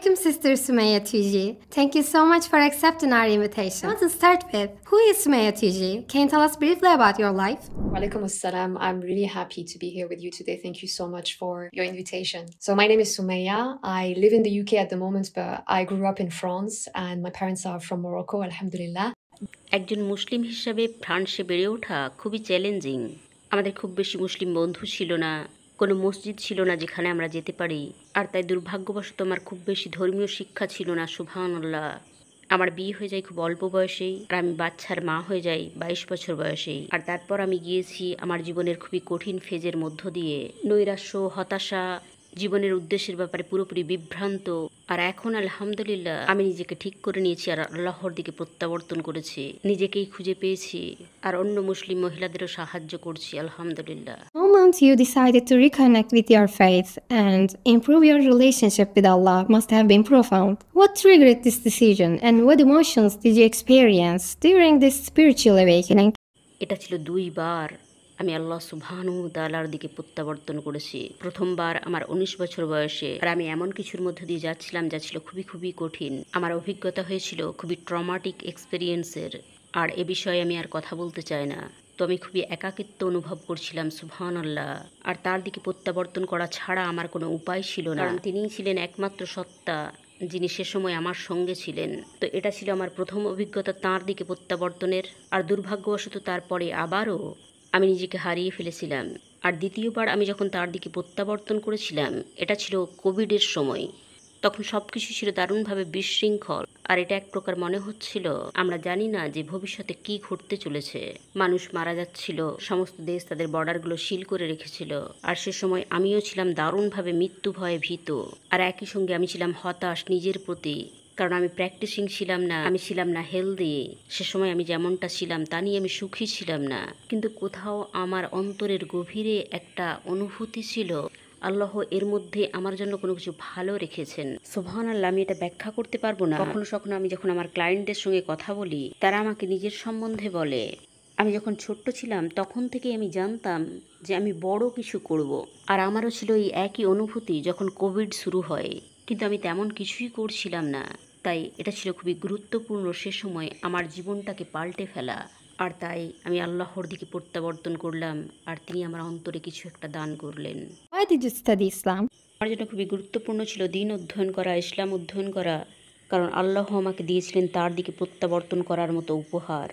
Assalamualaikum, Sister Sumaya Tuji. Thank you so much for accepting our invitation. I want to start with, who is Sumaya Tuji? Can you tell us briefly about your life? Walaikum assalam. I'm really happy to be here with you today. Thank you so much for your invitation. So my name is Sumaya. I live in the UK at the moment, but I grew up in France and my parents are from Morocco, alhamdulillah. একজন মুসলিম হিসাবে ফ্রান্সে বেড়ে ওঠা খুবই challenging. আমাদের খুব বেশি মুসলিম বন্ধু ছিল না, কোনো মসজিদ ছিল না যেখানে আমরা যেতে পারি, আর তাই দুর্ভাগ্যবশত আমার খুব বেশি ধর্মীয় শিক্ষা ছিল না। সুবহানাল্লাহ। আমার বিয়ে হয়ে যায় খুব অল্প বয়সেই, আর আমি বাচ্চার মা হয়ে যাই 22 বছর বয়সেই। আর তারপর আমি গিয়েছি আমার জীবনের খুবই কঠিন ফেজের মধ্য দিয়ে, নৈরাশ্য, হতাশা, জীবনের উদ্দেশ্যের ব্যাপারে পুরোপুরি বিভ্রান্ত। আর এখন আলহামদুলিল্লাহ আমি নিজেকে ঠিক করে নিয়েছি আর আল্লাহর দিকে প্রত্যাবর্তন করেছি, নিজেকেই খুঁজে পেয়েছি আর অন্য মুসলিম মহিলাদেরও সাহায্য করছি আলহামদুলিল্লাহ। The moment you decided to reconnect with your faith and improve your relationship with Allah must have been profound. What triggered this decision and what emotions did you experience during this spiritual awakening? এটা ছিল 2 বার আমি আল্লাহ সুবহানাহু ওয়া তাআলার দিকে প্রত্যাবর্তন করেছি। প্রথমবার আমার 19 বছর বয়সে, আর আমি এমন কিছুর মধ্যে দিয়ে যাচ্ছিলাম যা ছিল খুবই খুবই কঠিন। আমার অভিজ্ঞতা হয়েছিল খুবই ট্রমাটিক এক্সপেরিয়েন্সের, আর এ বিষয়ে আমি আর কথা বলতে চাই না। তো আমি খুবই একাকিত্ব অনুভব করছিলাম, সুবহানাল্লাহ। আর তার দিকে প্রত্যাবর্তন করা ছাড়া আমার কোনো উপায় ছিল না, কারণ তিনিই ছিলেন একমাত্র সত্তা যিনি সে সময় আমার সঙ্গে ছিলেন। তো এটা ছিল আমার প্রথম অভিজ্ঞতা তাঁর দিকে প্রত্যাবর্তনের। আর দুর্ভাগ্যবশত তারপরে আবারও আমি নিজেকে হারিয়ে ফেলেছিলাম। আর দ্বিতীয়বার আমি যখন তার দিকে প্রত্যাবর্তন করেছিলাম, এটা ছিল কোভিডের সময়। তখন সব কিছু ছিল দারুণভাবে বিশৃঙ্খল, আর এটা এক প্রকার মনে হচ্ছিল আমরা জানি না যে ভবিষ্যতে কি ঘটতে চলেছে। মানুষ মারা যাচ্ছিল, সমস্ত দেশ তাদের বর্ডারগুলো সিল করে রেখেছিল। আর সে সময় আমিও ছিলাম দারুণভাবে মৃত্যু ভয়ে ভীত, আর একই সঙ্গে আমি ছিলাম হতাশ নিজের প্রতি, কারণ আমি প্র্যাকটিসিং ছিলাম না, আমি ছিলাম না হেলদি। সে সময় আমি যেমনটা ছিলাম তা নিয়ে আমি সুখী ছিলাম না, কিন্তু কোথাও আমার অন্তরের গভীরে একটা অনুভূতি ছিল আল্লাহ এর মধ্যে আমার জন্য কোনো কিছু ভালো রেখেছেন। সুবহানাল্লাহ। আমি এটা ব্যাখ্যা করতে পারবো না। কখনো কখনো আমি যখন আমার ক্লায়েন্টদের সঙ্গে কথা বলি, তারা আমাকে নিজের সম্বন্ধে বলে, আমি যখন ছোট্ট ছিলাম তখন থেকেই আমি জানতাম যে আমি বড় কিছু করব। আর আমারও ছিল এই একই অনুভূতি যখন কোভিড শুরু হয়, কিন্তু আমি তেমন কিছুই করছিলাম না। তাই এটা ছিল খুবই গুরুত্বপূর্ণ সে সময় আমার জীবনটাকে পাল্টে ফেলা। আর তাই আমি আল্লাহর দিকে প্রত্যাবর্তন করলাম, আর তিনি আমার অন্তরে কিছু একটা দান করলেন। Why did you study Islam? আমার জন্য খুবই গুরুত্বপূর্ণ ছিল দিন অধ্যয়ন করা, ইসলাম অধ্যয়ন করা, কারণ আল্লাহ আমাকে দিয়েছিলেন তার দিকে প্রত্যাবর্তন করার মতো উপহার।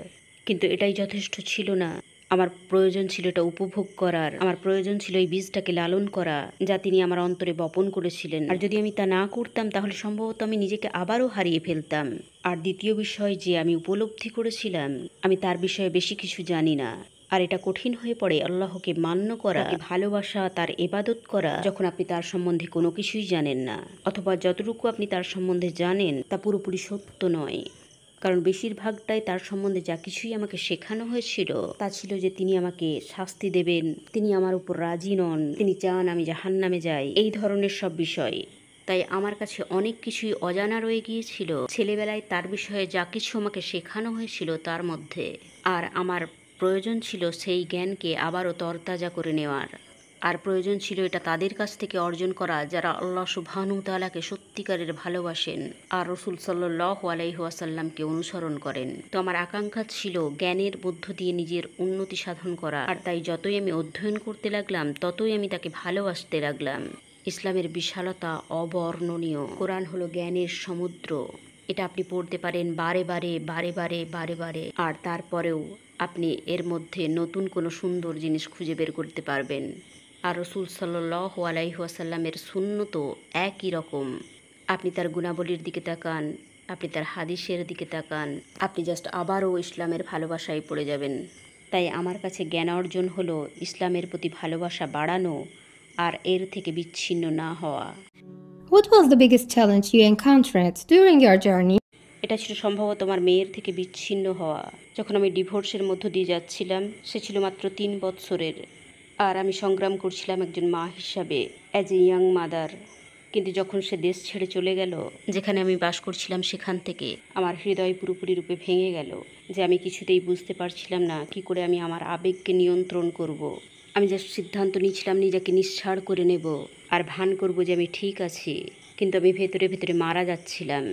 কিন্তু এটাই যথেষ্ট ছিল না। আমার প্রয়োজন ছিল এটা উপভোগ করার, আমার প্রয়োজন ছিল এই বীজটাকে লালন করা যা তিনি আমার অন্তরে বপন করেছিলেন। আর যদি আমি তা না করতাম তাহলে সম্ভবত আমি নিজেকে আবারও হারিয়ে ফেলতাম। আর দ্বিতীয় বিষয় যে আমি উপলব্ধি করেছিলাম আমি তার বিষয়ে বেশি কিছু জানি না। আর এটা কঠিন হয়ে পড়ে আল্লাহকে মান্য করা, ভালোবাসা, তার ইবাদত করা যখন আপনি তার সম্বন্ধে কোনো কিছুই জানেন না, অথবা যতটুকু আপনি তার সম্বন্ধে জানেন তা পুরোপুরি সত্য নয়। কারণ বেশিরভাগটাই তার সম্বন্ধে যা কিছুই আমাকে শেখানো হয়েছিল তা ছিল যে তিনি আমাকে শাস্তি দেবেন, তিনি আমার উপর রাজি নন, তিনি চান আমি জাহান্নামে যাই, এই ধরনের সব বিষয়। তাই আমার কাছে অনেক কিছুই অজানা রয়ে গিয়েছিল ছেলেবেলায় তার বিষয়ে যা কিছু আমাকে শেখানো হয়েছিল তার মধ্যে। আর আমার প্রয়োজন ছিল সেই জ্ঞানকে আবারও তরতাজা করে নেওয়ার। আর প্রয়োজন ছিল এটা তাদের কাছ থেকে অর্জন করা যারা আল্লাহ সুবহানাহু ওয়া তাআলাকে সত্যিকারের ভালোবাসেন আর রাসূল সাল্লাল্লাহু আলাইহি ওয়াসাল্লামকে অনুসরণ করেন। তো আমার আকাঙ্ক্ষা ছিল জ্ঞানের মধ্য দিয়ে নিজের উন্নতি সাধন করা। আর তাই যতই আমি অধ্যয়ন করতে লাগলাম ততই আমি তাকে ভালোবাসতে লাগলাম। ইসলামের বিশালতা অবর্ণনীয়। কোরআন হলো জ্ঞানের সমুদ্র। এটা আপনি পড়তে পারেন বারে বারে বারে বারে বারে বারে, আর তারপরেও আপনি এর মধ্যে নতুন কোনো সুন্দর জিনিস খুঁজে বের করতে পারবেন। আর রাসূল সাল্লাল্লাহু আলাইহি ওয়াসাল্লামের সুন্নতও একই রকম। আপনি তার গুণাবলীর দিকে তাকান, আপনি তার হাদিসের দিকে তাকান, আপনি জাস্ট আবারও ইসলামের ভালোবাসায় পড়ে যাবেন। তাই আমার কাছে জ্ঞান অর্জন হলো ইসলামের প্রতি ভালোবাসা বাড়ানো আর এর থেকে বিচ্ছিন্ন না হওয়া। What was the biggest challenge you encountered during your journey? এটা ছিল সম্ভবত আমার মেয়ের থেকে বিচ্ছিন্ন হওয়া। যখন আমি ডিভোর্সের মধ্য দিয়ে যাচ্ছিলাম, সে ছিল মাত্র 3 বৎসরের, আর আমি সংগ্রাম করছিলাম একজন মা হিসাবে, অ্যাজ এ ইয়াং মাদার। কিন্তু যখন সে দেশ ছেড়ে চলে গেল, যেখানে আমি বাস করছিলাম, সেখান থেকে আমার হৃদয় পুরোপুরি রূপে ভেঙে গেল যে আমি কিছুতেই বুঝতে পারছিলাম না কি করে আমি আমার আবেগকে নিয়ন্ত্রণ করব। আমি জাস্ট সিদ্ধান্ত নিয়েছিলাম নিজেকে নিঃসাড় করে নেব আর ভান করব যে আমি ঠিক আছি, কিন্তু আমি ভেতরে ভেতরে মারা যাচ্ছিলাম।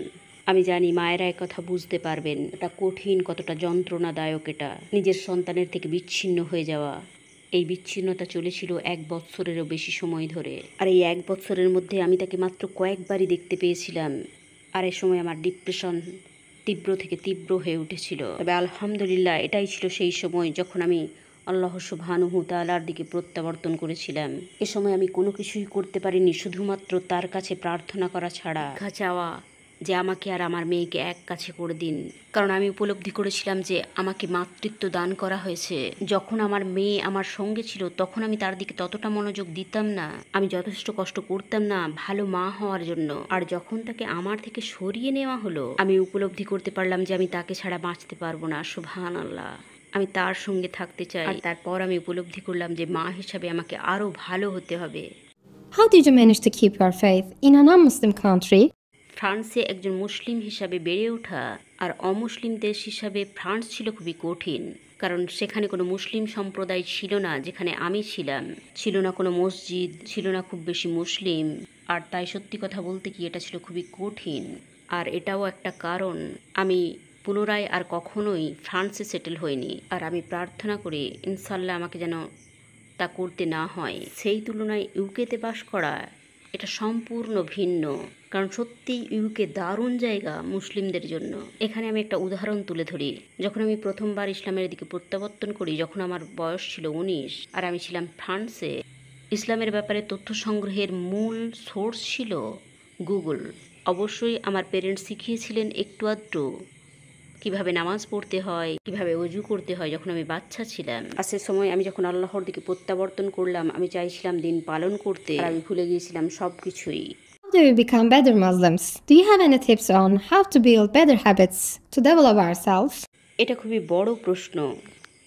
আমি জানি মায়েরা কথা বুঝতে পারবেন, এটা কঠিন, কতটা যন্ত্রণাদায়ক এটা, নিজের সন্তানের থেকে বিচ্ছিন্ন হয়ে যাওয়া। এই বিচ্ছিন্নতা চলেছিল 1 বছরেরও বেশি সময় ধরে। আর এই 1 বছরের মধ্যে আমি তাকে মাত্র কয়েকবারই দেখতে পেয়েছিলাম। আর এ সময় আমার ডিপ্রেশন তীব্র থেকে তীব্র হয়ে উঠেছিল। তবে আলহামদুলিল্লাহ, এটাই ছিল সেই সময় যখন আমি আল্লাহ সুবহানাহু তাআলার দিকে প্রত্যাবর্তন করেছিলাম। এ সময় আমি কোনো কিছুই করতে পারিনি, শুধুমাত্র তার কাছে প্রার্থনা করা ছাড়া, ভিক্ষা চাওয়া যে আমাকে আর আমার মেয়েকে এক কাছে করে দিন। কারণ আমি উপলব্ধি করেছিলাম যে আমাকে মাতৃত্ব দান করা হয়েছে। যখন আমার মেয়ে আমার সঙ্গে ছিল তখন আমি তার দিকে ততটা মনোযোগ দিতাম না, আমি যথেষ্ট কষ্ট করতাম না ভালো মা হওয়ার জন্য। আর যখন তাকে আমার থেকে সরিয়ে নেওয়া হলো, আমি উপলব্ধি করতে পারলাম যে আমি তাকে ছাড়া বাঁচতে পারবো না। সুবহানাল্লাহ, আমি তার সঙ্গে থাকতে চাই। আর তারপর আমি উপলব্ধি করলাম যে মা হিসাবে আমাকে আরো ভালো হতে হবে। How did you manage to keep your faith in a non-Muslim country? ফ্রান্সে একজন মুসলিম হিসাবে বেড়ে ওঠা আর অমুসলিম দেশ হিসাবে ফ্রান্স ছিল খুবই কঠিন। কারণ সেখানে কোনো মুসলিম সম্প্রদায় ছিল না যেখানে আমি ছিলাম, ছিল না কোনো মসজিদ, ছিল না খুব বেশি মুসলিম। আর তাই সত্যি কথা বলতে কি, এটা ছিল খুবই কঠিন। আর এটাও একটা কারণ আমি পুনরায় আর কখনোই ফ্রান্সে সেটেল হইনি। আর আমি প্রার্থনা করি ইনশাল্লাহ আমাকে যেন তা করতে না হয়। সেই তুলনায় ইউকেতে বাস করা এটা সম্পূর্ণ ভিন্ন। কারণ সত্যিই ইউকে দারুণ জায়গা মুসলিমদের জন্য। এখানে আমি একটা উদাহরণ তুলে ধরি। যখন আমি প্রথমবার ইসলামের দিকে প্রত্যাবর্তন করি, যখন আমার বয়স ছিল 19 আর আমি ছিলাম ফ্রান্সে, ইসলামের ব্যাপারে তথ্য সংগ্রহের মূল সোর্স ছিল গুগল। অবশ্যই আমার পেরেন্টস শিখিয়েছিলেন একটু আধটু কিভাবে নামাজ পড়তে হয়, কিভাবে ওযু করতে হয় যখন আমি বাচ্চা ছিলাম। আর সে সময় আমি যখন আল্লাহর দিকে প্রত্যাবর্তন করলাম, আমি চাইছিলাম দিন পালন করতে, আর আমি ভুলে গিয়েছিলাম সব কিছুই। How do we become better Muslims? Do you have any tips on how to build better habits to develop ourselves? এটা খুবই বড় প্রশ্ন।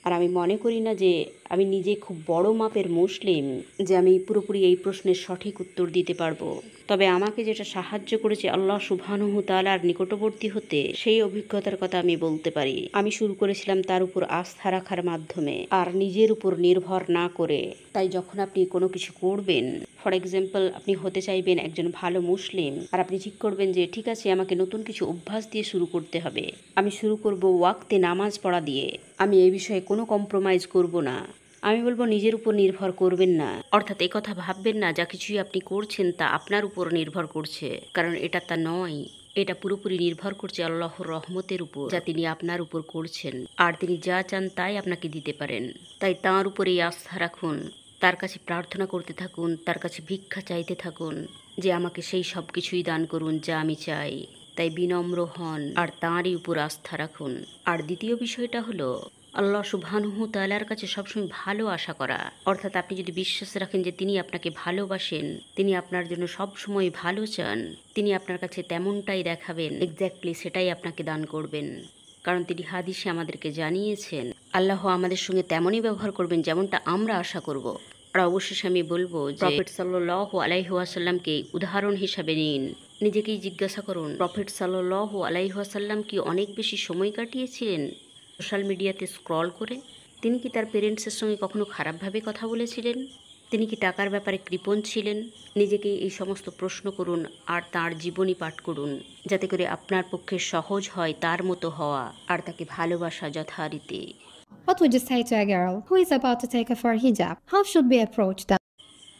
আর আমি মনে করি না যে আমি নিজে খুব বড় মাপের মুসলিম যে আমি পুরোপুরি এই প্রশ্নের সঠিক উত্তর দিতে পারবো। তবে আমাকে যেটা সাহায্য করেছে আল্লাহ সুবহানাহু তাআলার নিকটবর্তী হতে, সেই অভিজ্ঞতার কথা আমি বলতে পারি। আমি শুরু করেছিলাম তার উপর আস্থা রাখার মাধ্যমে আর নিজের উপর নির্ভর না করে। তাই যখন আপনি কোনো কিছু করবেন, ফর এক্সাম্পল আপনি হতে চাইবেন একজন ভালো মুসলিম, আর আপনি ঠিক করবেন যে ঠিক আছে আমাকে নতুন কিছু অভ্যাস দিয়ে শুরু করতে হবে। আমি শুরু করব ওয়াক্তে নামাজ পড়া দিয়ে, আমি এই বিষয়ে কোনো কম্প্রোমাইজ করব না। আমি বলবো নিজের উপর নির্ভর করবেন না, অর্থাৎ এই কথা ভাববেন না যা কিছুই আপনি করছেন তা আপনার উপর নির্ভর করছে, কারণ এটা তা নয়। এটা পুরোপুরি নির্ভর করছে আল্লাহর রহমতের উপর যা তিনি আপনার উপর করছেন। আর তিনি যা চান তাই আপনাকে দিতে পারেন। তাই তাঁর উপরেই আস্থা রাখুন, তার কাছে প্রার্থনা করতে থাকুন, তার কাছে ভিক্ষা চাইতে থাকুন যে আমাকে সেই সব কিছুই দান করুন যা আমি চাই। তাই বিনম্র হন আর তাঁরই উপর আস্থা রাখুন। আর দ্বিতীয় বিষয়টা হলো আল্লাহ সুবহানাহু তাআলার কাছে সবসময় ভালো আশা করা। অর্থাৎ আপনি যদি বিশ্বাস রাখেন যে তিনি আপনাকে ভালোবাসেন, তিনি আপনার জন্য সবসময় ভালো চান, তিনি আপনার কাছে তেমনটাই দেখাবেন, এক্স্যাক্টলি সেটাই আপনাকে দান করবেন। কারণ তিনি হাদিসে আমাদেরকে জানিয়েছেন আল্লাহ আমাদের সঙ্গে তেমনই ব্যবহার করবেন যেমনটা আমরা আশা করব। আর অবশেষে আমি বলবো যে প্রফেট সাল্লাল্লাহু আলাইহি ওয়াসাল্লামকে উদাহরণ হিসাবে নিন। নিজেকেই জিজ্ঞাসা করুন, প্রফেট সাল্লাল্লাহু আলাইহি ওয়াসাল্লাম কি অনেক বেশি সময় কাটিয়েছিলেন সোশ্যাল মিডিয়াতে স্ক্রল করে? তিনি কি তার পেরেন্টসের সঙ্গে কখনো খারাপভাবে কথা বলেছিলেন? তিনি কি টাকার ব্যাপারে কৃপণ ছিলেন? নিজেকে এই সমস্ত প্রশ্ন করুন আর তার জীবনী পাঠ করুন, যাতে করে আপনার পক্ষে সহজ হয় তার মতো হওয়া আর তাকে ভালোবাসা যথারীতি। What would you say to a girl who is about to take off her hijab? How should we approach them?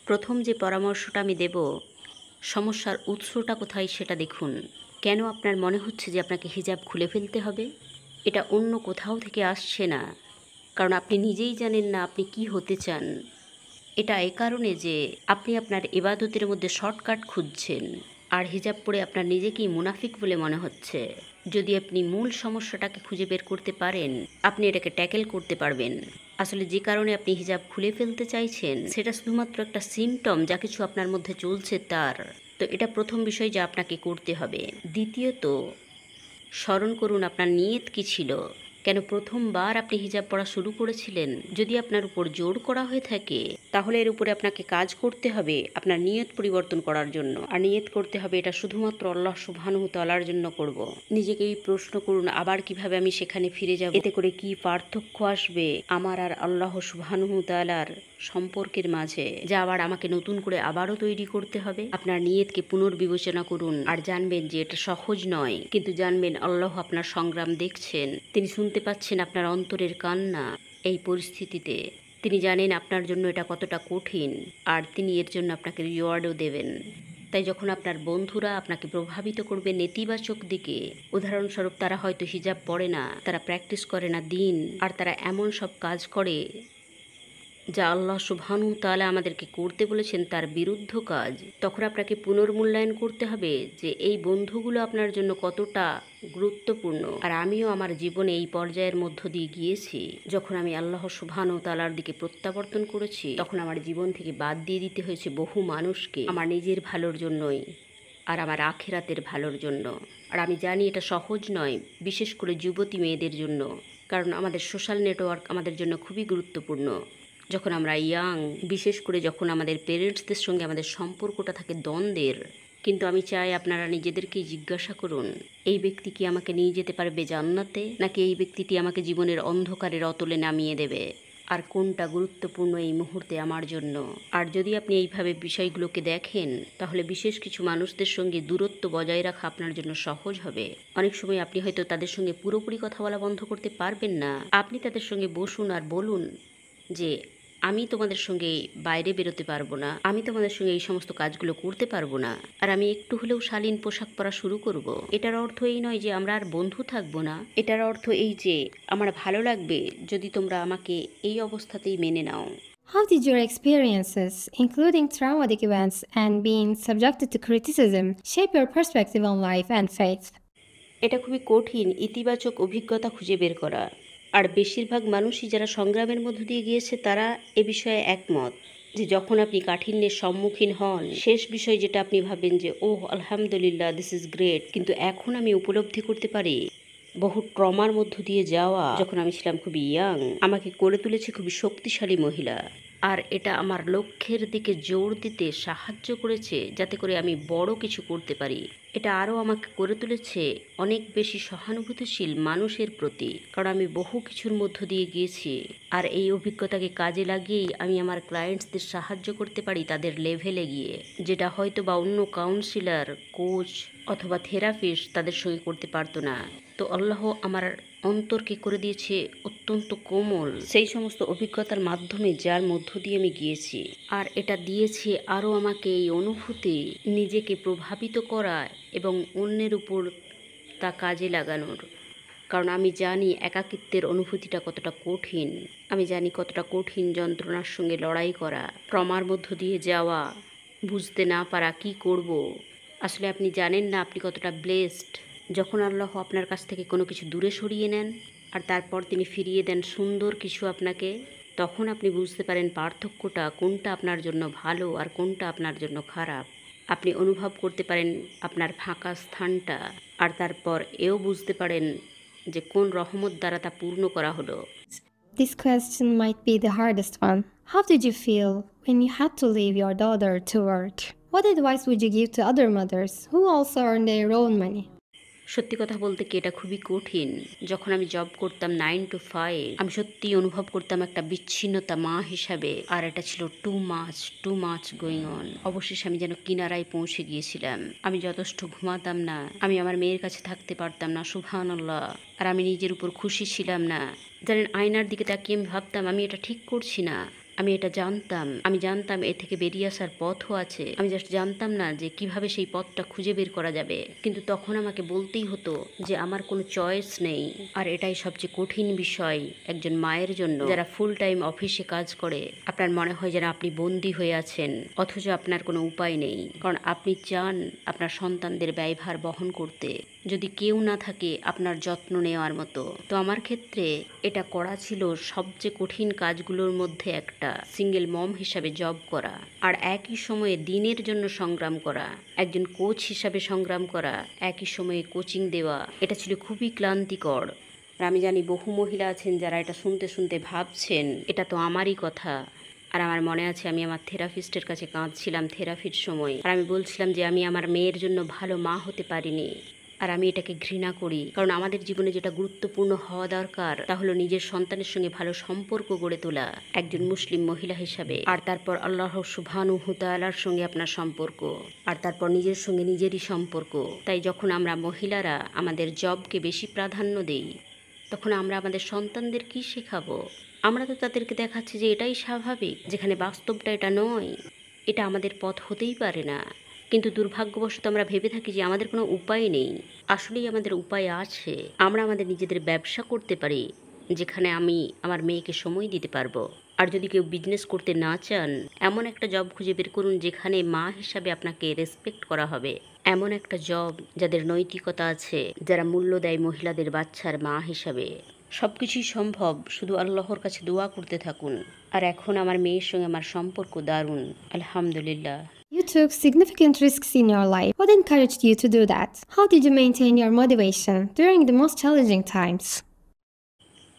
প্রথম যে পরামর্শটা আমি দেব, সমস্যার উৎসটা কোথায় সেটা দেখুন। কেন আপনার মনে হচ্ছে যে আপনাকে হিজাব খুলে ফেলতে হবে? এটা অন্য কোথাও থেকে আসছে না, কারণ আপনি নিজেই জানেন না আপনি কি হতে চান। এটা এ কারণে যে আপনি আপনার ইবাদতের মধ্যে শর্টকাট খুঁজছেন আর হিজাব পরে আপনার নিজেকেই মুনাফিক বলে মনে হচ্ছে। যদি আপনি মূল সমস্যাটাকে খুঁজে বের করতে পারেন, আপনি এটাকে ট্যাকেল করতে পারবেন। আসলে যে কারণে আপনি হিজাব খুলে ফেলতে চাইছেন সেটা শুধুমাত্র একটা সিমটম, যা কিছু আপনার মধ্যে চলছে তার। তো এটা প্রথম বিষয় যা আপনাকে করতে হবে। দ্বিতীয়ত, স্মরণ করুন আপনার নিয়ত কি ছিল, কেন প্রথমবার আপনি হিজাব পরা শুরু করেছিলেন। যদি আপনার উপর জোর করা হয়ে থাকে তাহলে এর উপরে আপনাকে কাজ করতে হবে আপনার নিয়ত পরিবর্তন করার জন্য। আর নিয়ত করতে হবে এটা শুধুমাত্র আল্লাহ সুবহানাহু তাআলার জন্য করব। নিজেকেই প্রশ্ন করুন আবার কিভাবে আমি সেখানে ফিরে যাব, এতে করে কি পার্থক্য আসবে আমার আর আল্লাহ সুবহানাহু তাআলার। সম্পর্কের মাঝে, যা আবার আমাকে নতুন করে আবারও তৈরি করতে হবে। আপনার নিয়তকে পুনর্বিবেচনা করুন আর জানবেন যে এটা সহজ নয়, কিন্তু জানবেন আল্লাহ আপনার সংগ্রাম দেখছেন। তিনি শুনতে পাচ্ছেন আপনার অন্তরের কান্না। এই পরিস্থিতিতে তিনি জানেন আপনার জন্য এটা কতটা কঠিন, আর তিনি এর জন্য আপনাকে রিওয়ার্ডও দেবেন। তাই যখন আপনার বন্ধুরা আপনাকে প্রভাবিত করবে নেতিবাচক দিকে, উদাহরণস্বরূপ তারা হয়তো হিজাব পরে না, তারা প্র্যাকটিস করে না দিন, আর তারা এমন সব কাজ করে যা আল্লাহ সুবহানাহু তাআলা আমাদেরকে করতে বলেছেন তার বিরুদ্ধ কাজ, তখন আপনাকে পুনর্মূল্যায়ন করতে হবে যে এই বন্ধুগুলো আপনার জন্য কতটা গুরুত্বপূর্ণ। আর আমিও আমার জীবনে এই পর্যায়ের মধ্য দিয়ে গিয়েছি, যখন আমি আল্লাহ সুবহানাহু তাআলার দিকে প্রত্যাবর্তন করেছি, তখন আমার জীবন থেকে বাদ দিয়ে দিতে হয়েছে বহু মানুষকে, আমার নিজের ভালোর জন্যই আর আমার আখিরাতের ভালোর জন্য। আর আমি জানি এটা সহজ নয়, বিশেষ করে যুবতী মেয়েদের জন্য, কারণ আমাদের সোশ্যাল নেটওয়ার্ক আমাদের জন্য খুবই গুরুত্বপূর্ণ। যখন আমরা ইয়াং, বিশেষ করে যখন আমাদের পেরেন্টসদের সঙ্গে আমাদের সম্পর্কটা থাকে দ্বন্দ্বের। কিন্তু আমি চাই আপনারা নিজেদেরকেই জিজ্ঞাসা করুন, এই ব্যক্তি কি আমাকে নিয়ে যেতে পারবে জান্নাতে, নাকি এই ব্যক্তিটি আমাকে জীবনের অন্ধকারের অতলে নামিয়ে দেবে? আর কোনটা গুরুত্বপূর্ণ এই মুহূর্তে আমার জন্য? আর যদি আপনি এইভাবে বিষয়গুলোকে দেখেন, তাহলে বিশেষ কিছু মানুষদের সঙ্গে দূরত্ব বজায় রাখা আপনার জন্য সহজ হবে। অনেক সময় আপনি হয়তো তাদের সঙ্গে পুরোপুরি কথা বলা বন্ধ করতে পারবেন না। আপনি তাদের সঙ্গে বসুন আর বলুন যে আমি তোমাদের সঙ্গে বাইরে বেরোতে পারবো না, আমি তোমাদের সঙ্গে এই সমস্ত কাজগুলো করতে পারবো না, আর আমি একটু হলেও শালীন পোশাক পরা শুরু করব। এটার অর্থ এই নয় যে আমরা আর বন্ধু থাকবো না, এটার অর্থ এই যে আমার ভালো লাগবে যদি তোমরা আমাকে এই অবস্থাতেই মেনে নাও। How did your experiences, including traumatic events and being subjected to criticism, shape your perspective on life and faith? এটা খুবই কঠিন ইতিবাচক অভিজ্ঞতা খুঁজে বের করা। আর বেশিরভাগ মানুষই যারা সংগ্রামের মধ্য দিয়ে গিয়েছে তারা এ বিষয়ে একমত যে যখন আপনি কাঠিন্যের সম্মুখীন হন, শেষ বিষয় যেটা আপনি ভাবেন যে ওহ আলহামদুলিল্লাহ, দিস ইজ গ্রেট, কিন্তু এখন আমি উপলব্ধি করতে পারি বহু ট্রমার মধ্য দিয়ে যাওয়া যখন আমি ছিলাম খুবই ইয়াং আমাকে করে তুলেছে খুবই শক্তিশালী মহিলা। আর এটা আমার লক্ষ্যের দিকে জোর দিতে সাহায্য করেছে যাতে করে আমি বড় কিছু করতে পারি। এটা আরও আমাকে করে তুলেছে অনেক বেশি সহানুভূতিশীল মানুষের প্রতি, কারণ আমি বহু কিছুর মধ্য দিয়ে গিয়েছি। আর এই অভিজ্ঞতাকে কাজে লাগিয়েই আমি আমার ক্লায়েন্টসদের সাহায্য করতে পারি তাদের লেভেলে গিয়ে, যেটা হয়তো বা অন্য কাউন্সিলর, কোচ অথবা থেরাপিস্ট তাদের সঙ্গে করতে পারতো না। তো আল্লাহ আমার অন্তরকে করে দিয়েছে অত্যন্ত কোমল সেই সমস্ত অভিজ্ঞতার মাধ্যমে যার মধ্য দিয়ে আমি গিয়েছি। আর এটা দিয়েছে আরও আমাকে এই অনুভূতি নিজেকে প্রভাবিত করা এবং অন্যের উপর তা কাজে লাগানোর। কারণ আমি জানি একাকিত্বের অনুভূতিটা কতটা কঠিন, আমি জানি কতটা কঠিন যন্ত্রণার সঙ্গে লড়াই করা, ট্রমার মধ্য দিয়ে যাওয়া, বুঝতে না পারা কি করব। আসলে আপনি জানেন না আপনি কতটা ব্লেসড যখন আল্লাহ আপনার কাছ থেকে কোনো কিছু দূরে সরিয়ে নেন আর তারপর তিনি ফিরিয়ে দেন সুন্দর কিছু আপনাকে। তখন আপনি বুঝতে পারেন পার্থক্যটা কোনটা আপনার জন্য ভালো আর কোনটা আপনার জন্য খারাপ। আপনি অনুভব করতে পারেন আপনার ফাঁকা স্থানটা, আর তারপর এও বুঝতে পারেন যে কোন রহমত দ্বারা তা পূর্ণ করা হলো। This question might be the hardest one. How did you feel when you had to leave your daughter to work? What advice would you give to other mothers who also earn their own money? সত্যি কথা বলতে কি এটা খুবই কঠিন। যখন আমি job করতাম 9 to 5, আমি সত্যিই অনুভব করতাম একটা বিচ্ছিন্নতা মা হিসাবে, আর এটা ছিল টু মাচ গোয়িং অন। অবশেষে আমি যেন কিনারায় পৌঁছে গিয়েছিলাম। আমি যথেষ্ট ঘুমাতাম না, আমি আমার মেয়ের কাছে থাকতে পারতাম না, সুবহানাল্লাহ। আর আমি নিজের উপর খুশি ছিলাম না। জানেন, আয়নার দিকে তাকিয়ে আমি ভাবতাম আমি এটা ঠিক করছি না। আমি এটা জানতাম এ থেকে বেরিয়ে আসার পথও আছে, আমি জাস্ট জানতাম না যে কিভাবে সেই পথটা খুঁজে বের করা যাবে। কিন্তু তখন আমাকে বলতেই হতো যে আমার কোনো চয়েস নেই। আর এটাই সবচেয়ে কঠিন বিষয় একজন মায়ের জন্য যারা ফুল টাইম অফিসে কাজ করে। আপনার মনে হয় যেন আপনি বন্দী হয়ে আছেন, অথচ আপনার কোনো উপায় নেই, কারণ আপনি চান আপনার সন্তানদের ব্যয়ভার বহন করতে, যদি কেউ না থাকে আপনার যত্ন নেওয়ার মতো। তো আমার ক্ষেত্রে এটা করা ছিল সবচেয়ে কঠিন কাজগুলোর মধ্যে একটা, সিঙ্গেল মম হিসাবে জব করা আর একই সময়ে দিনের জন্য সংগ্রাম করা, একজন কোচ হিসাবে সংগ্রাম করা, একই সময়ে কোচিং দেওয়া। এটা ছিল খুবই ক্লান্তিকর। আর আমি জানি বহু মহিলা আছেন যারা এটা শুনতে শুনতে ভাবছেন এটা তো আমারই কথা। আর আমার মনে আছে আমি আমার থেরাপিস্টের কাছে কাঁদছিলাম থেরাপির সময়, আর আমি বলছিলাম যে আমি আমার মেয়ের জন্য ভালো মা হতে পারিনি। আর আমি এটাকে ঘৃণা করি, কারণ আমাদের জীবনে যেটা গুরুত্বপূর্ণ হওয়া দরকার তা হলো নিজের সন্তানের সঙ্গে ভালো সম্পর্ক গড়ে তোলা একজন মুসলিম মহিলা হিসাবে, আর তারপর আল্লাহ সুবহানাহু তাআলার সঙ্গে আপনার সম্পর্ক, আর তারপর নিজের সঙ্গে নিজেরই সম্পর্ক। তাই যখন আমরা মহিলারা আমাদের জবকে বেশি প্রাধান্য দেই, তখন আমরা আমাদের সন্তানদের কি শেখাবো? আমরা তো তাদেরকে দেখাচ্ছি যে এটাই স্বাভাবিক, যেখানে বাস্তবটা এটা নয়, এটা আমাদের পথ হতেই পারে না। কিন্তু দুর্ভাগ্যবশত আমরা ভেবে থাকি যে আমাদের কোনো উপায় নেই। আসলেই আমাদের উপায় আছে। আমরা আমাদের নিজেদের ব্যবসা করতে পারি, যেখানে আমি আমার মেয়েকে সময় দিতে পারবো। আর যদি কেউ বিজনেস করতে না চান, এমন একটা জব খুঁজে বের করুন যেখানে মা হিসাবে আপনাকে রেসপেক্ট করা হবে। এমন একটা জব যাদের নৈতিকতা আছে, যারা মূল্য দেয় মহিলাদের বাচ্চার মা হিসাবে। সব কিছুই সম্ভব, শুধু আল্লাহর কাছে দোয়া করতে থাকুন। আর এখন আমার মেয়ের সঙ্গে আমার সম্পর্ক দারুণ, আলহামদুলিল্লাহ। You took significant risks in your life. What encouraged you to do that? How did you maintain your motivation during the most challenging times?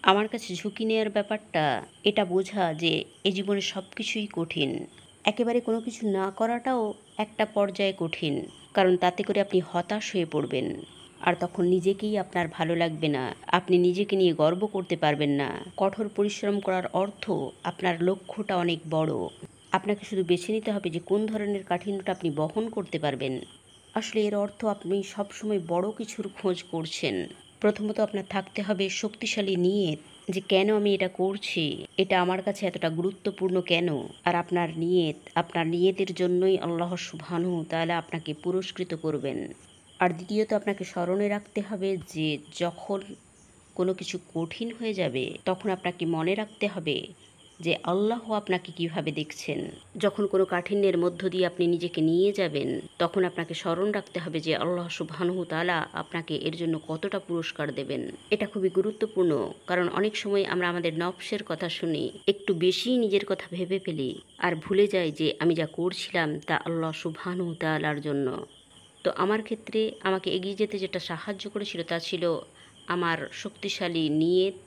আমার কাছে ঝুঁকি নেওয়ার ব্যাপারটা এটা বোঝা যে এই জীবনে সব কিছুই কঠিন। একেবারে কোনো কিছু না করাটাও একটা পর্যায়ে কঠিন, কারণ তাতে করে আপনি হতাশ হয়ে পড়বেন। আর তখন নিজেকেই আপনার ভালো লাগবে না, আপনি নিজেকে নিয়ে গর্ব করতে পারবেন না। কঠোর পরিশ্রম করার অর্থ আপনার লক্ষ্যটা অনেক বড়। আপনাকে শুধু বেছে নিতে হবে যে কোন ধরনের কাঠিন্যটা আপনি বহন করতে পারবেন। আসলে এর অর্থ আপনি সবসময় বড় কিছুর খোঁজ করছেন। প্রথমত আপনার থাকতে হবে শক্তিশালী নিয়ত, যে কেন আমি এটা করছি, এটা আমার কাছে এতটা গুরুত্বপূর্ণ কেন। আর আপনার নিয়তের জন্যই আল্লাহ সুবহানাহু তাআলা আপনাকে পুরস্কৃত করবেন। আর দ্বিতীয়ত আপনাকে স্মরণে রাখতে হবে যে যখন কোনো কিছু কঠিন হয়ে যাবে, তখন আপনাকে মনে রাখতে হবে যে আল্লাহ আপনাকে কিভাবে দেখছেন। যখন কোনো কাঠিন্যের মধ্য দিয়ে আপনি নিজেকে নিয়ে যাবেন, তখন আপনাকে স্মরণ রাখতে হবে যে আল্লাহ সুবহানাহু তাআলা আপনাকে এর জন্য কতটা পুরস্কার দেবেন। এটা খুবই গুরুত্বপূর্ণ, কারণ অনেক সময় আমরা আমাদের নফসের কথা শুনি, একটু বেশিই নিজের কথা ভেবে ফেলি, আর ভুলে যাই যে আমি যা করছিলাম তা আল্লাহ সুবহানাহু তাআলার জন্য। তো আমার ক্ষেত্রে আমাকে এগিয়ে যেতে যেটা সাহায্য করেছিল তা ছিল আমার শক্তিশালী নিয়ত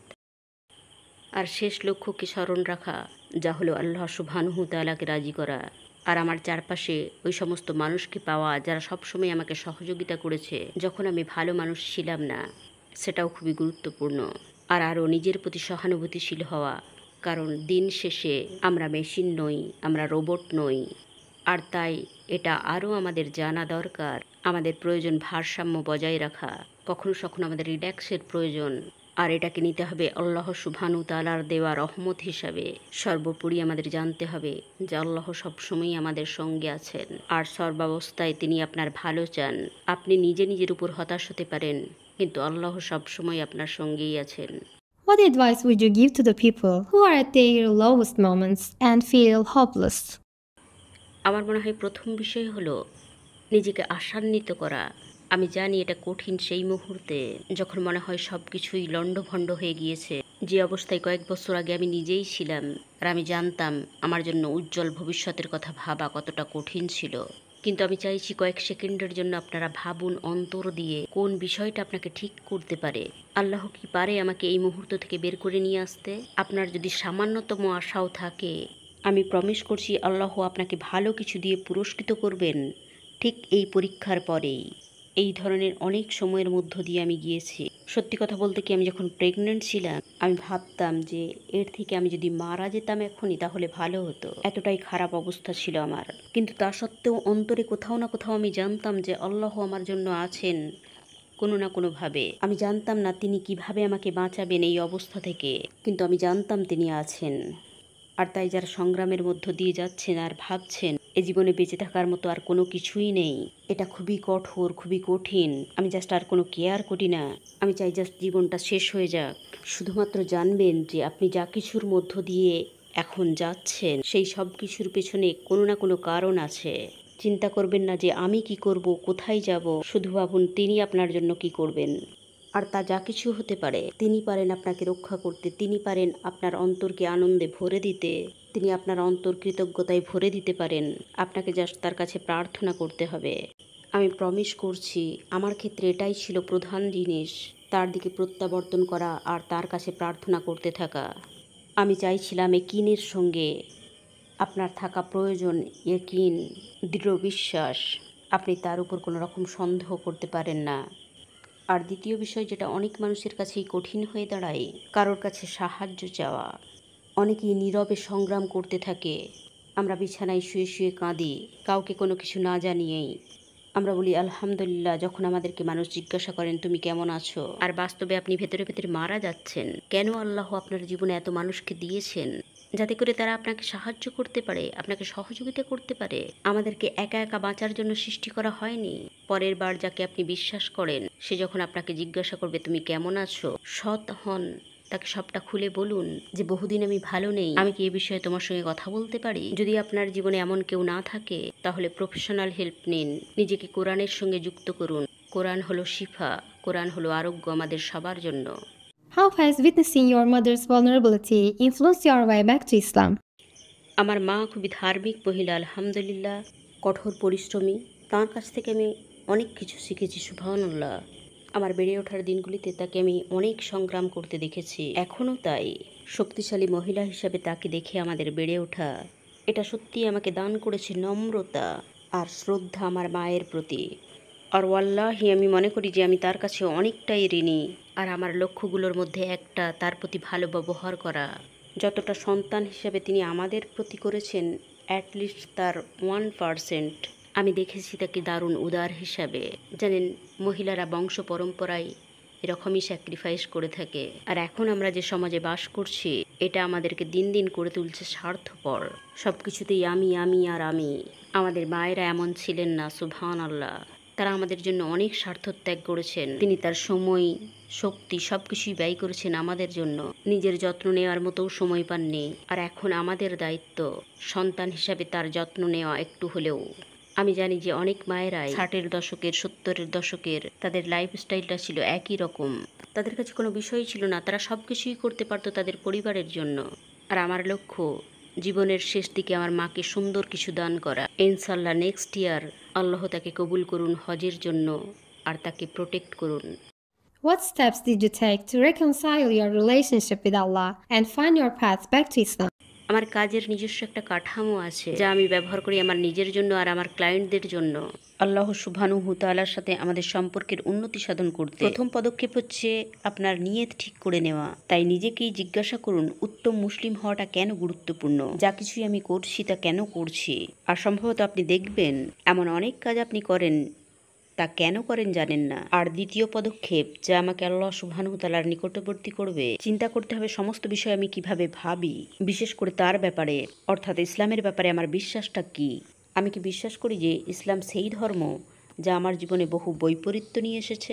আর শেষ লক্ষ্যকে স্মরণ রাখা, যা হলো আল্লাহ সুবহানাহু তাআলাকে রাজি করা। আর আমার চারপাশে ওই সমস্ত মানুষকে পাওয়া যারা সবসময় আমাকে সহযোগিতা করেছে যখন আমি ভালো মানুষ ছিলাম না, সেটাও খুবই গুরুত্বপূর্ণ। আর আরও নিজের প্রতি সহানুভূতিশীল হওয়া, কারণ দিন শেষে আমরা মেশিন নই, আমরা রোবট নই। আর তাই এটা আরও আমাদের জানা দরকার। আমাদের প্রয়োজন ভারসাম্য বজায় রাখা, কখনো কখনো আমাদের রিল্যাক্সের প্রয়োজন। আর এটাকে নিতে হবে আল্লাহ সুবহানাহু তাআলার দেওয়া রহমত হিসাবে। সর্বোপরি আমাদের জানতে হবে যে আল্লাহ সবসময়ই আমাদের সঙ্গে আছেন, আর সর্বাবস্থায় তিনি আপনার ভালো চান। আপনি নিজের উপর হতাশ হতে পারেন, কিন্তু আল্লাহ সবসময় আপনার সঙ্গেই আছেন। What advice would you give to the people who are at their lowest moments and feel hopeless? আমার মনে হয় প্রথম বিষয় হলো নিজেকে আশান্বিত করা। আমি জানি এটা কঠিন সেই মুহূর্তে যখন মনে হয় সব কিছুই লণ্ডভণ্ড হয়ে গিয়েছে, যে অবস্থায় কয়েক বছর আগে আমি নিজেই ছিলাম। আর আমি জানতাম আমার জন্য উজ্জ্বল ভবিষ্যতের কথা ভাবা কতটা কঠিন ছিল। কিন্তু আমি চাইছি কয়েক সেকেন্ডের জন্য আপনারা ভাবুন অন্তর দিয়ে কোন বিষয়টা আপনাকে ঠিক করতে পারে। আল্লাহ কি পারে আমাকে এই মুহূর্ত থেকে বের করে নিয়ে আসতে? আপনার যদি সামান্যতম আশাও থাকে, আমি প্রমিস করছি আল্লাহ আপনাকে ভালো কিছু দিয়ে পুরস্কৃত করবেন ঠিক এই পরীক্ষার পরেই। এই ধরনের অনেক সময়ের মধ্য দিয়ে আমি গিয়েছি। সত্যি কথা বলতে কি, আমি যখন প্রেগনেন্ট ছিলাম আমি ভাবতাম যে এর থেকে আমি যদি মারা যেতাম এখনই তাহলে ভালো হতো, এতটাই খারাপ অবস্থা ছিল আমার। কিন্তু তা সত্ত্বেও অন্তরে কোথাও না কোথাও আমি জানতাম যে আল্লাহ আমার জন্য আছেন কোনো না কোনোভাবে। আমি জানতাম না তিনি কিভাবে আমাকে বাঁচাবেন এই অবস্থা থেকে, কিন্তু আমি জানতাম তিনি আছেন। আর তাই যারা সংগ্রামের মধ্য দিয়ে যাচ্ছেন আর ভাবছেন এ জীবনে বেঁচে থাকার মতো আর কোনো কিছুই নেই, এটা খুবই কঠোর, খুবই কঠিন, আমি জাস্ট আর কোনো কেয়ার করি না, আমি চাই জাস্ট জীবনটা শেষ হয়ে যাক, শুধুমাত্র জানবেন যে আপনি যা কিছুর মধ্য দিয়ে এখন যাচ্ছেন সেই সব কিছুর পেছনে কোনো না কোনো কারণ আছে। চিন্তা করবেন না যে আমি কি করব, কোথায় যাব, শুধু ভাবুন তিনি আপনার জন্য কি করবেন। আর তা যা কিছু হতে পারে তিনি পারেন আপনাকে রক্ষা করতে, তিনি পারেন আপনার অন্তরকে আনন্দে ভরে দিতে, তিনি আপনার অন্তর কৃতজ্ঞতায় ভরে দিতে পারেন। আপনাকে জাস্ট তার কাছে প্রার্থনা করতে হবে। আমি প্রমিস করছি আমার ক্ষেত্রে এটাই ছিল প্রধান জিনিস, তার দিকে প্রত্যাবর্তন করা আর তার কাছে প্রার্থনা করতে থাকা। আমি চাইছিলাম একিনের সঙ্গে আপনার থাকা প্রয়োজন, ইয়কিন, দৃঢ় বিশ্বাস। আপনি তার উপর কোনো রকম সন্দেহ করতে পারেন না। আর দ্বিতীয় বিষয় যেটা অনেক মানুষের কাছেই কঠিন হয়ে দাঁড়ায়, কারোর কাছে সাহায্য চাওয়া। অনেকেই নীরবে সংগ্রাম করতে থাকে। আমরা বিছানায় শুয়ে শুয়ে কাঁদি, কাউকে কোনো কিছু না জানিয়েই। আমরা বলি আলহামদুলিল্লাহ যখন আমাদেরকে মানুষ জিজ্ঞাসা করেন তুমি কেমন আছো, আর বাস্তবে আপনি ভেতরে ভেতরে মারা যাচ্ছেন। কেন আল্লাহ আপনার জীবনে এত মানুষকে দিয়েছেন? যাতে করে তারা আপনাকে সাহায্য করতে পারে, আপনাকে সহযোগিতা করতে পারে। আমাদেরকে একা একা বাঁচার জন্য সৃষ্টি করা হয়নি। পরের বার যাকে আপনি বিশ্বাস করেন, সে যখন আপনাকে জিজ্ঞাসা করবে তুমি কেমন আছো, সৎ হন, তাকে সবটা খুলে বলুন যে বহুদিন আমি ভালো নেই, আমি কি এ বিষয়ে তোমার সঙ্গে কথা বলতে পারি? যদি আপনার জীবনে এমন কেউ না থাকে তাহলে প্রফেশনাল হেল্প নিন, নিজেকে কোরআনের সঙ্গে যুক্ত করুন। কোরআন হলো শিফা, কোরআন হলো আরোগ্য আমাদের সবার জন্য। How has witnessing your mother's vulnerability influenced your way back to Islam? আমার মা খুবই ধার্মিক মহিলা, আলহামদুলিল্লাহ, কঠোর পরিশ্রমী। তাঁর কাছ থেকে আমি অনেক কিছু শিখেছি, সুবহানাল্লাহ। আমার বেড়ে ওঠার দিনগুলিতে তাকে আমি অনেক সংগ্রাম করতে দেখেছি, এখনও তাই। শক্তিশালী মহিলা হিসাবে তাকে দেখে আমাদের বেড়ে ওঠা, এটা সত্যিই আমাকে দান করেছে নম্রতা আর শ্রদ্ধা আমার মায়ের প্রতি। আর ওয়াল্লাহি আমি মনে করি যে আমি তার কাছে অনেকটাই ঋণী। আর আমার লক্ষ্যগুলোর মধ্যে একটা তার প্রতি ভালো ব্যবহার করা। যতটা সন্তান হিসাবে তিনি আমাদের প্রতি করেছেন, অ্যাটলিস্ট তার 1%। আমি দেখেছি তাকে দারুণ উদার হিসাবে। জানেন, মহিলারা বংশ পরম্পরায় এরকমই স্যাক্রিফাইস করে থাকে। আর এখন আমরা যে সমাজে বাস করছি, এটা আমাদেরকে দিন দিন করে তুলছে স্বার্থপর। সব কিছুতেই আমি আমি আর আমি। আমাদের মায়েরা এমন ছিলেন না, সুবহানাল্লাহ। তারা আমাদের জন্য অনেক স্বার্থ ত্যাগ করেছেন। তিনি তার সময়, শক্তি সবকিছুই ব্যয় করেছেন আমাদের জন্য। নিজের যত্ন নেওয়ার মতোও সময় পাননি। আর এখন আমাদের দায়িত্ব সন্তান হিসাবে তার যত্ন নেওয়া একটু হলেও। আমি জানি যে অনেক মায়েরাই 60-এর দশকের, 70-এর দশকের তাদের লাইফস্টাইলটা ছিল একই রকম। তাদের কাছে কোনো বিষয়ই ছিল না, তারা সব কিছুই করতে পারতো তাদের পরিবারের জন্য। আর আমার লক্ষ্য জীবনের শেষ দিকে আমার মাকে সুন্দর কিছু দান করা। ইনশাল্লাহ নেক্সট ইয়ার আল্লাহ তাকে কবুল করুন হজের জন্য, আর তাকে প্রোটেক্ট করুন। What steps did you take to reconcile your relationship with Allah and find your path back to Islam? আমার কাজের নিজস্ব একটা কাঠামো আছে, যা আমি ব্যবহার করি আমার নিজের জন্য আর আমার ক্লায়েন্টদের জন্য আল্লাহ সুবহানাহু তাআলার সাথে আমাদের সম্পর্কের উন্নতি সাধন করতে। প্রথম পদক্ষেপ হচ্ছে আপনার নিয়ত ঠিক করে নেওয়া। তাই নিজেকেই জিজ্ঞাসা করুন, উত্তম মুসলিম হওয়াটা কেন গুরুত্বপূর্ণ? যা কিছুই আমি করছি তা কেন করছি? আর সম্ভবত আপনি দেখবেন এমন অনেক কাজ আপনি করেন, তা কেন করেন জানেন না। আর দ্বিতীয় পদক্ষেপ যা আমাকে আল্লাহ সুবহানাহু তাআলার নিকটবর্তী করবে, চিন্তা করতে হবে সমস্ত বিষয় আমি কিভাবে ভাবি, বিশেষ করে তার ব্যাপারে, অর্থাৎ ইসলামের ব্যাপারে আমার বিশ্বাসটা কি। আমি কি বিশ্বাস করি যে ইসলাম সেই ধর্ম যা আমার জীবনে বহু বৈপরীত্য নিয়ে এসেছে?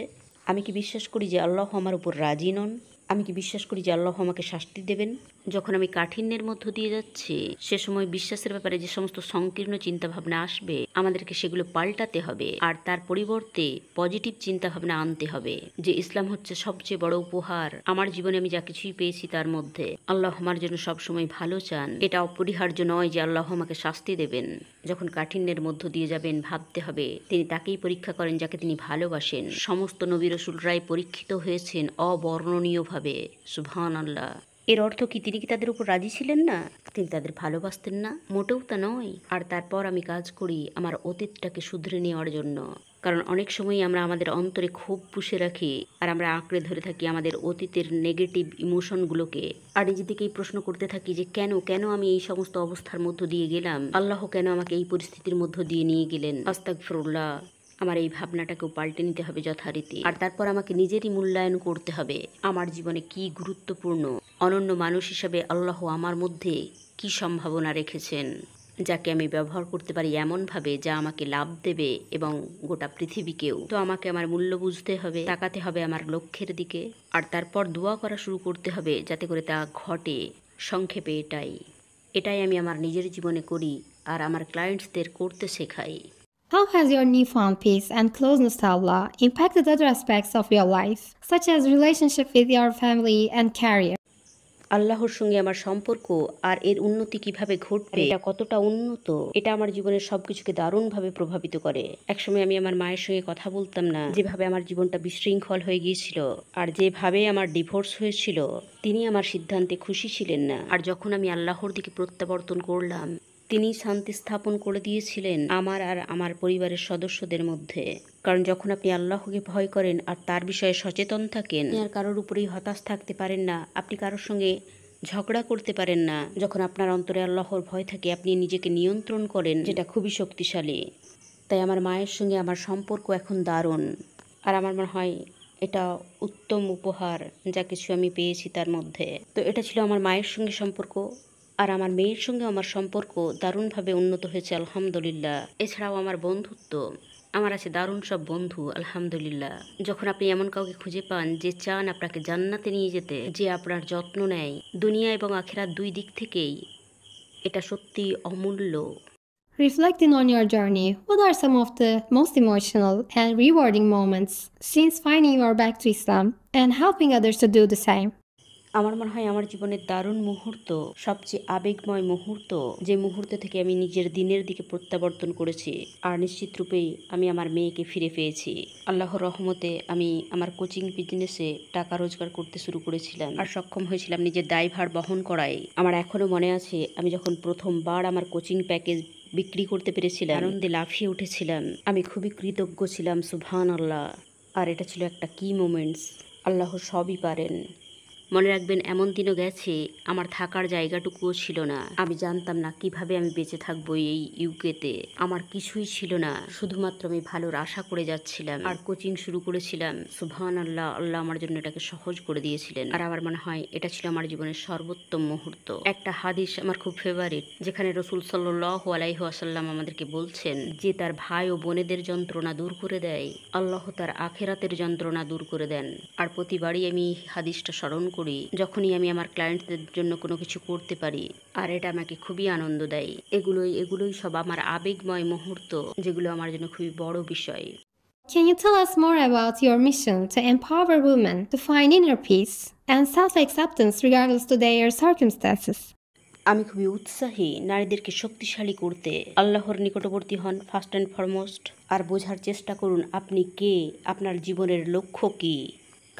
আমি কি বিশ্বাস করি যে আল্লাহ আমার উপর রাজি নন? আমি কি বিশ্বাস করি যে আল্লাহ আমাকে শাস্তি দেবেন? যখন আমি কাঠিন্যের মধ্য দিয়ে যাচ্ছি, সে সময় বিশ্বাসের ব্যাপারে যে সমস্ত সংকীর্ণ চিন্তাভাবনা আসবে, আমাদেরকে সেগুলো পাল্টাতে হবে। আর তার পরিবর্তে পজিটিভ চিন্তাভাবনা আনতে হবে যে ইসলাম হচ্ছে সবচেয়ে বড় উপহার। আমার জীবনে আমি যা কিছুই পেয়েছি তার মধ্যে আল্লাহ আমার জন্য সবসময় ভালো চান। এটা অপরিহার্য নয় যে আল্লাহ আমাকে শাস্তি দেবেন। যখন কাঠিন্যের মধ্য দিয়ে যাবেন, ভাবতে হবে তিনি তাকেই পরীক্ষা করেন যাকে তিনি ভালোবাসেন। সমস্ত নবী রাসূলরাই পরীক্ষিত হয়েছেন অবর্ণনীয়ভাবে, সুবহানাল্লাহ। এর অর্থ কি তিনি কি তাদের উপর রাজি ছিলেন না? তিনি তাদের ভালোবাসতেন না? মোটেও তা নয়। আর তারপর আমি কাজ করি আমার অতীতটাকে শুধরে নেওয়ার জন্য। কারণ অনেক সময় আমরা আমাদের অন্তরে ক্ষোভ পুষে রাখি, আর আমরা আঁকড়ে ধরে থাকি আমাদের অতীতের নেগেটিভ ইমোশনগুলোকে। আর নিজেদেরকেই প্রশ্ন করতে থাকি যে কেন কেন আমি এই সমস্ত অবস্থার মধ্য দিয়ে গেলাম, আল্লাহ কেন আমাকে এই পরিস্থিতির মধ্য দিয়ে নিয়ে গেলেন। আস্তাগফিরুল্লাহ। আমার এই ভাবনাটাকেও পাল্টে নিতে হবে যথারীতি। আর তারপর আমাকে নিজেরই মূল্যায়ন করতে হবে আমার জীবনে কি গুরুত্বপূর্ণ। অনন্য মানুষ হিসাবে আল্লাহ আমার মধ্যে কি সম্ভাবনা রেখেছেন, যাকে আমি ব্যবহার করতে পারি এমনভাবে যা আমাকে লাভ দেবে এবং গোটা পৃথিবীকেও। তো আমাকে আমার মূল্য বুঝতে হবে, তাকাতে হবে আমার লক্ষ্যের দিকে, আর তারপর দোয়া করা শুরু করতে হবে যাতে করে তা ঘটে। সংক্ষেপে এটাই আমি আমার নিজের জীবনে করি আর আমার ক্লায়েন্টসদের করতে শেখাই। How has your newfound peace and closeness to Allah impacted other aspects of your life, such as relationship with your family and career? আল্লাহর সঙ্গে আমার সম্পর্ক আর এর উন্নতি কিভাবে ঘটবে, এটা কতটা উন্নত, এটা আমার জীবনের সবকিছুকে দারুণভাবে প্রভাবিত করে। একসময় আমি আমার মায়ের সঙ্গে কথা বলতাম না। যেভাবে আমার জীবনটা বিশৃঙ্খল হয়ে গিয়েছিল আর যেভাবে আমার ডিভোর্স হয়েছিল, তিনি আমার সিদ্ধান্তে খুশি ছিলেন না। আর যখন আমি আল্লাহর দিকে প্রত্যাবর্তন করলাম, তিনি শান্তি স্থাপন করে দিয়েছিলেন আমার আর আমার পরিবারের সদস্যদের মধ্যে। কারণ যখন আপনি আল্লাহকে ভয় করেন আর তার বিষয়ে সচেতন থাকেন, আপনি আর কারোর উপরেই হতাশ থাকতে পারেন না, আপনি কারোর সঙ্গে ঝগড়া করতে পারেন না। যখন আপনার অন্তরে আল্লাহর ভয় থাকে, আপনি নিজেকে নিয়ন্ত্রণ করেন, যেটা খুবই শক্তিশালী। তাই আমার মায়ের সঙ্গে আমার সম্পর্ক এখন দারুণ। আর আমার মনে হয় এটা উত্তম উপহার যা কিছু আমি পেয়েছি তার মধ্যে। তো এটা ছিল আমার মায়ের সঙ্গে সম্পর্ক। আর আমার মেয়ের সঙ্গে আমার সম্পর্ক দারুণভাবে উন্নত হয়েছে আলহামদুলিল্লাহ। এছাড়াও আমার বন্ধুত্ব, আমার আছে দারুণ সব বন্ধু আলহামদুলিল্লাহ। যখন আপনি এমন কাউকে খুঁজে পান যে চান আপনাকে জান্নাতে নিয়ে যেতে, যে আপনার যত্ন নেয় দুনিয়া এবং আখিরাত দুই দিক থেকেই, এটা সত্যি অমূল্য। Reflecting on your journey, what are some of the most emotional and rewarding moments since finding your back to Islam and helping others to do the same? আমার মনে হয় আমার জীবনের দারুণ মুহূর্ত, সবচেয়ে আবেগময় মুহূর্ত, যে মুহূর্ত থেকে আমি নিজের দিনের দিকে প্রত্যাবর্তন করেছি আর নিশ্চিত রূপেই আমি আমার মেয়েকে ফিরে পেয়েছি। আল্লাহর রহমতে আমি আমার কোচিং বিজনেসে টাকা রোজগার করতে শুরু করেছিলাম আর সক্ষম হয়েছিলাম নিজের দায়ভার বহন করায়। আমার এখনো মনে আছে আমি যখন প্রথমবার আমার কোচিং প্যাকেজ বিক্রি করতে পেরেছিলাম, আনন্দে লাফিয়ে উঠেছিলাম। আমি খুবই কৃতজ্ঞ ছিলাম, সুবহানাল্লাহ। আর এটা ছিল একটা কি মোমেন্টস। আল্লাহ সবই পারেন। মনে রাখবেন, এমন দিনও গেছে আমার থাকার জায়গাটুকুও ছিল না। আমি জানতাম না কিভাবে আমি বেঁচে থাকবো এই ইউকেতে। আমার কিছুই ছিল না, শুধুমাত্র আমি ভালোর আশা করে যাচ্ছিলাম আর কোচিং শুরু করেছিলাম। সুবহানাল্লাহ, আল্লাহ আমার জন্য এটাকে সহজ করে দিয়েছিলেন। আর আমার মনে হয় এটা ছিল আমার জীবনের সর্বোত্তম মুহূর্ত। একটা হাদিস আমার খুব ফেভারিট, যেখানে রাসূল সাল্লাল্লাহু আলাইহি ওয়াসাল্লাম আমাদেরকে বলছেন যে তার ভাই ও বোনেদের যন্ত্রণা দূর করে দেয়, আল্লাহ তার আখিরাতের যন্ত্রণা দূর করে দেন। আর প্রতিবারই আমি হাদিসটা স্মরণ করি যখনই আমি আমার ক্লায়েন্টদের জন্য কোনো কিছু করতে পারি, আর এটা আমাকে খুবই আনন্দ দেয়। এগুলোই সব আমার আবেগময় মুহূর্ত, যেগুলো আমার জন্য খুবই বড় বিষয়। Can you tell us more about your mission to empower women to find inner peace and self-acceptance regardless to their circumstances? আমি খুবই উৎসাহী নারীদেরকে শক্তিশালী করতে। আল্লাহর নিকটবর্তী হন ফার্স্ট অ্যান্ড ফরমোস্ট, আর বোঝার চেষ্টা করুন আপনি কে, আপনার জীবনের লক্ষ্য কী।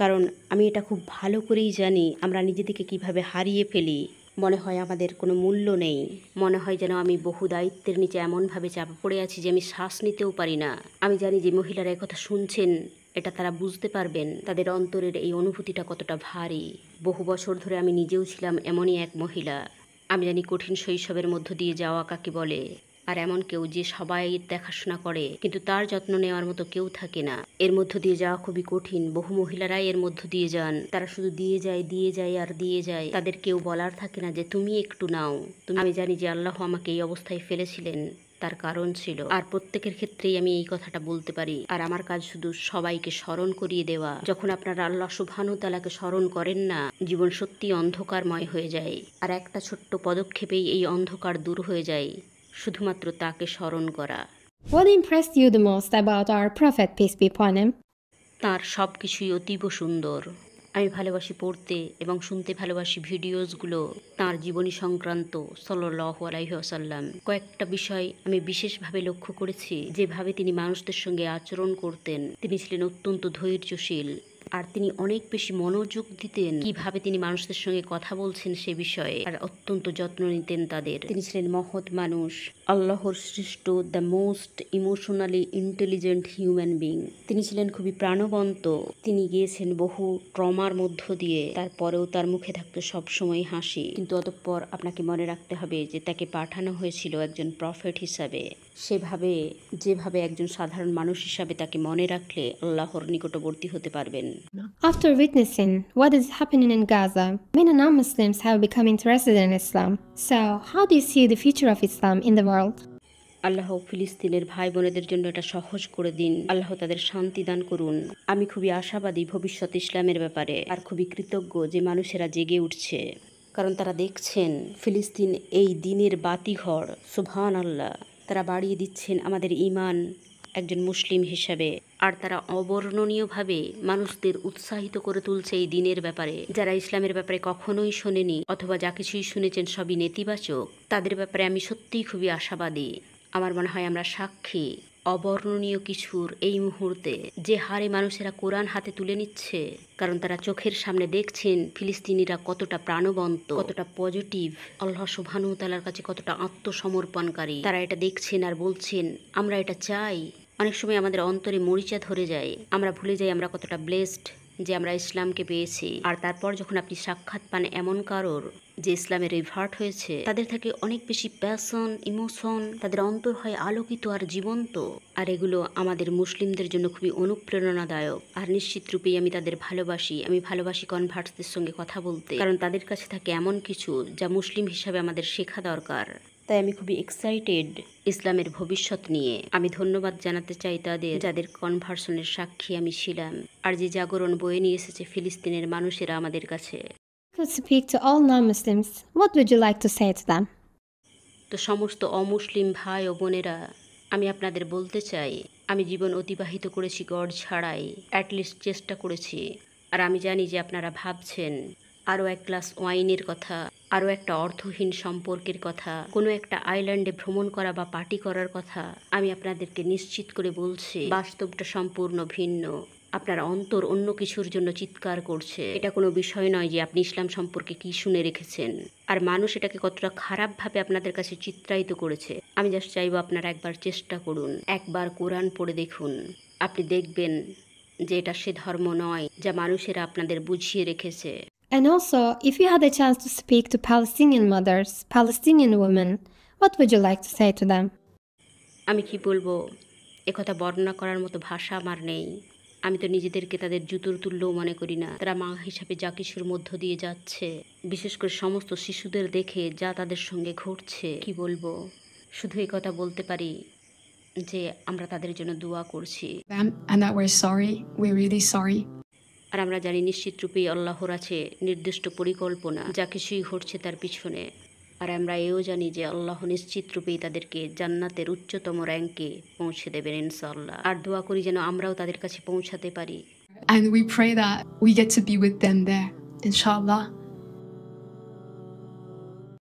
কারণ আমি এটা খুব ভালো করেই জানি আমরা নিজেদেরকে কিভাবে হারিয়ে ফেলি। মনে হয় আমাদের কোনো মূল্য নেই, মনে হয় যেন আমি বহু দায়িত্বের নিচে এমনভাবে চাপা পড়ে আছি যে আমি শ্বাস নিতেও পারি না। আমি জানি যে মহিলারা একথা শুনছেন, এটা তারা বুঝতে পারবেন তাদের অন্তরের এই অনুভূতিটা কতটা ভারী। বহু বছর ধরে আমি নিজেও ছিলাম এমনই এক মহিলা। আমি জানি কঠিন শৈশবের মধ্য দিয়ে যাওয়া কাকে বলে, আর এমন কেউ যে সবাই দেখাশোনা করে কিন্তু তার যত্ন নেওয়ার মতো কেউ থাকে না। এর মধ্য দিয়ে যাওয়া খুবই কঠিন। বহু মহিলারাই এর মধ্য দিয়ে যান, তারা শুধু দিয়ে যায় আর দিয়ে যায়। তাদের কেউ বলার থাকে না যে তুমি একটু নাও। আমি জানি যে আল্লাহ আমাকে এই অবস্থায় ফেলেছিলেন, তার কারণ ছিল। আর প্রত্যেকের ক্ষেত্রেই আমি এই কথাটা বলতে পারি। আর আমার কাজ শুধু সবাইকে স্মরণ করিয়ে দেওয়া। যখন আপনারা আল্লাহ সুবহানাহু ওয়া তাআলাকে স্মরণ করেন না, জীবন সত্যি অন্ধকারময় হয়ে যায়। আর একটা ছোট্ট পদক্ষেপেই এই অন্ধকার দূর হয়ে যায়, শুধুমাত্র তাকে স্মরণ করা। What impressed you the most about our Prophet, peace be upon him? তাঁর সব কিছুই অতীব সুন্দর। আমি ভালোবাসি পড়তে এবং শুনতে ভালোবাসি ভিডিওসগুলো তাঁর জীবনী সংক্রান্ত সাল্লাল্লাহু আলাইহি ওয়াসাল্লাম। কয়েকটা বিষয় আমি বিশেষভাবে লক্ষ্য করেছি, যেভাবে তিনি মানুষদের সঙ্গে আচরণ করতেন। তিনি ছিলেন অত্যন্ত ধৈর্যশীল, আর তিনি অনেক বেশি মনোযোগ দিতেন কিভাবে তিনি মানুষদের সঙ্গে কথা বলছেন সে বিষয়ে, আর অত্যন্ত যত্ন নিতেন তাদের। তিনি ছিলেন মহৎ মানুষ, আল্লাহর সৃষ্ট the most emotionally intelligent human being. তিনি ছিলেন খুবই প্রাণবন্ত। তিনি গিয়েছেন বহু ট্রমার মধ্য দিয়ে, তারপরেও তার মুখে থাকতো সবসময় হাসি। কিন্তু অতঃপর আপনাকে মনে রাখতে হবে যে তাকে পাঠানো হয়েছিল একজন প্রফেট হিসাবে। যেভাবে একজন সাধারণ মানুষ হিসাবে তাকে মনে রাখলে আল্লাহর নিকটবর্তী হতে পারবেন। After witnessing what is happening in Gaza, many non-Muslims have become interested in Islam. So, how do you see the future of Islam in the world? আল্লাহ ফিলিস্তিনের ভাই বোনেদের জন্য এটা সহজ করে দিন। আল্লাহ তাদের শান্তি দান করুন। আমি খুবই আশাবাদী ভবিষ্যৎ ইসলামের ব্যাপারে, আর খুবই কৃতজ্ঞ যে মানুষেরা জেগে উঠছে। কারণ তারা দেখছেন ফিলিস্তিন এই দিনের বাতিঘর। সুবহানাল্লাহ, তারা বাড়িয়ে দিচ্ছেন আমাদের ঈমান একজন মুসলিম হিসাবে। আর তারা অবর্ণনীয়ভাবে মানুষদের উৎসাহিত করে তুলছে এই দিনের ব্যাপারে। যারা ইসলামের ব্যাপারে কখনোই শোনেনি অথবা যা কিছুই শুনেছেন সবই নেতিবাচক, তাদের ব্যাপারে আমি সত্যিই খুবই আশাবাদী। আমার মনে হয় আমরা সাক্ষী অবর্ণনীয় কিছুর এই মুহূর্তে যে হারে মানুষেরা কোরআন হাতে তুলে নিচ্ছে, কারণ তারা চোখের সামনে দেখছেন ফিলিস্তিনিরা কতটা প্রাণবন্ত, কতটা পজিটিভ, আল্লাহ সুবহানাহু ওয়া তাআলার কাছে কতটা আত্মসমর্পণকারী। তারা এটা দেখছেন আর বলছেন আমরা এটা চাই। অনেক সময় আমাদের অন্তরে মরিচা ধরে যায়, আমরা ভুলে যাই আমরা কতটা ব্লেসড যে আমরা ইসলামকে পেয়েছি। আর তারপর যখন আপনি সাক্ষাৎ পান এমন কারোর যে ইসলামে রিভার্ট হয়েছে, তাদের থেকে অনেক বেশি প্যাশন, ইমোশন, তাদের অন্তর হয় আলোকিত আর জীবন্ত। আর এগুলো আমাদের মুসলিমদের জন্য খুবই অনুপ্রেরণাদায়ক। আর নিশ্চিত রূপেই আমি তাদের ভালোবাসি। আমি ভালোবাসি কনভার্টসদের সঙ্গে কথা বলতে, কারণ তাদের কাছে থাকে এমন কিছু যা মুসলিম হিসাবে আমাদের শেখা দরকার। তাই আমি খুবই এক্সাইটেড ইসলামের ভবিষ্যৎ নিয়ে। আমি ধন্যবাদ জানাতে চাই তাদের, যাদের কনভার্সনের সাক্ষী আমি ছিলাম, আর যে জাগরণ বয়ে নিয়ে এসেছে ফিলিস্তিনের মানুষেরা আমাদের কাছে। Could speak to all non-Muslims, what would you like to say to them? তো সমস্ত অমুসলিম ভাই ও বোনেরা, আমি আপনাদের বলতে চাই, আমি জীবন অতিবাহিত করেছি গড় ছাড়াই, অ্যাটলিস্ট চেষ্টা করেছি। আর আমি জানি যে আপনারা ভাবছেন আরও এক গ্লাস ওয়াইনের কথা, আরও একটা অর্থহীন সম্পর্কের কথা, কোনো একটা আইল্যান্ডে ভ্রমণ করা বা পার্টি করার কথা। আমি আপনাদেরকে নিশ্চিত করে বলছি বাস্তবটা সম্পূর্ণ ভিন্ন। আপনার অন্তর অন্য কিছুর জন্য চিৎকার করছে। এটা কোনো বিষয় নয় যে আপনি ইসলাম সম্পর্কে কি শুনে রেখেছেন আর মানুষ এটাকে কতটা খারাপভাবে আপনাদের কাছে চিত্রায়িত করেছে। আমি জাস্ট চাইবো আপনারা একবার চেষ্টা করুন, একবার কোরআন পড়ে দেখুন। আপনি দেখবেন যে এটা সে ধর্ম নয় যা মানুষেরা আপনাদের বুঝিয়ে রেখেছে। And also, if you had a chance to speak to Palestinian mothers, Palestinian women, what would you like to say to them? আমি কি বলবো, একথা বর্ণনা করার মতো ভাষা আমার নেই। আমি তো নিজেদেরকে তাদের জুতোর তুল্যও মনে করি না। তারা মা হিসাবে যা কিছুর মধ্য দিয়ে যাচ্ছে, বিশেষ করে সমস্ত শিশুদের দেখে যা তাদের সঙ্গে ঘটছে, কি বলবো, শুধু এই কথা বলতে পারি যে আমরা তাদের জন্য দোয়া করছি। them and that we're sorry. We're really sorry. আর আমরা জানি নিশ্চিত রূপেই আল্লাহর আছে নির্দিষ্ট পরিকল্পনা, যা কিছুই ঘটছে তার পিছনে। আর আমরা এও জানি যে আল্লাহ নিশ্চিত রূপেই তাদেরকে জান্নাতের উচ্চতম র্যাঙ্কে পৌঁছে দেবেন ইনশাআল্লাহ। আর দোয়া করি যেন আমরাও তাদের কাছে পৌঁছাতে পারি। And we pray that we get to be with them there, inshallah.